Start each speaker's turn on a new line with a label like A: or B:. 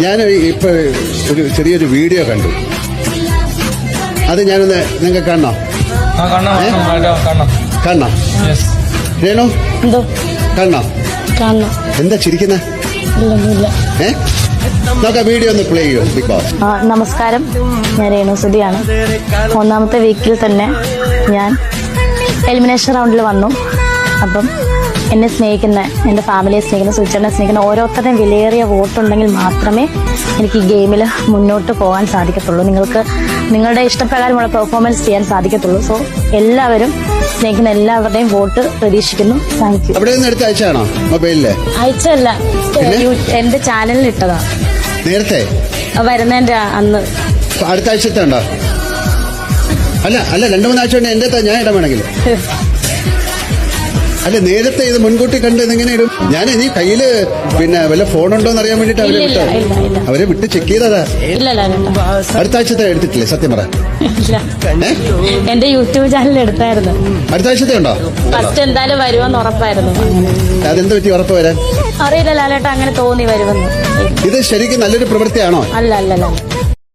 A: ഞാൻ ഇപ്പൊ ഒരു ചെറിയൊരു വീഡിയോ കണ്ടു. അത് ഞാനൊന്ന് നിങ്ങൾക്ക് കാണണോ? കാണണോ? രേണു കാണണോ? എന്താ ചിരിക്കുന്ന? നമുക്ക് വീഡിയോ ഒന്ന് പ്ലേ ചെയ്യോ? ബിക്കോസ്
B: നമസ്കാരം, ഞാൻ രേണു സുധിയാണ്. ഒന്നാമത്തെ വീക്കിൽ തന്നെ ഞാൻ എലിമിനേഷൻ റൗണ്ടിൽ വന്നു. അപ്പം എന്നെ സ്നേഹിക്കുന്ന, എൻ്റെ ഫാമിലിയെ സ്നേഹിക്കുന്ന, സുചേട്ടനെ സ്നേഹിക്കുന്ന ഓരോരുത്തരുടെയും വിലയേറിയ വോട്ടുണ്ടെങ്കിൽ മാത്രമേ എനിക്ക് ഈ ഗെയിമിൽ മുന്നോട്ട് പോകാൻ സാധിക്കത്തുള്ളൂ. നിങ്ങൾക്ക് നിങ്ങളുടെ ഇഷ്ടപ്രകാരമുള്ള പെർഫോമൻസ് ചെയ്യാൻ സാധിക്കത്തുള്ളൂ. സോ എല്ലാവരും സ്നേഹിക്കുന്ന എല്ലാവരുടെയും വോട്ട് പ്രതീക്ഷിക്കുന്നു. Thank you.
A: അവിടെ നിന്ന് എടുത്ത് അയച്ചാണോ മൊബൈലില്?
B: അയച്ചല്ല, എന്റെ ചാനലിൽ ഇട്ടതാ.
A: നേരത്തെ
B: വരുന്നതിന്റെ അന്ന്.
A: അടുത്ത ആഴ്ചത്തെ ഉണ്ടോ? അല്ല 2-3 ആഴ്ച കൊണ്ട് എന്റെ ഞാൻ ഇടാൻ വേണമെങ്കിൽ. അല്ല, നേരത്തെ ഇത് മുൻകൂട്ടി കണ്ട് ഇതെങ്ങനെ ഇടും? ഞാൻ ഇനി കയ്യില് പിന്നെ വല്ല ഫോണുണ്ടോന്ന് അറിയാൻ വേണ്ടിട്ട് അവരെ വിട്ട് ചെക്ക് ചെയ്തതാ. അടുത്ത ആഴ്ചത്തെ എടുത്തിട്ടില്ലേ? സത്യം പറ.
B: എന്റെ യൂട്യൂബ് ചാനലിൽ എടുത്തായിരുന്നു.
A: അടുത്ത ആഴ്ചത്തെ ഉണ്ടോ?
B: ഫസ്റ്റ് എന്തായാലും വരുമെന്ന് ഉറപ്പായിരുന്നു.
A: അതെന്ത് പറ്റി ഉറപ്പ് വരാൻ?
B: അറിയില്ല ലാലേട്ട, അങ്ങനെ തോന്നി വരുമെന്ന്.
A: ഇത് ശരിക്കും നല്ലൊരു പ്രവൃത്തിയാണോ?
B: അല്ല.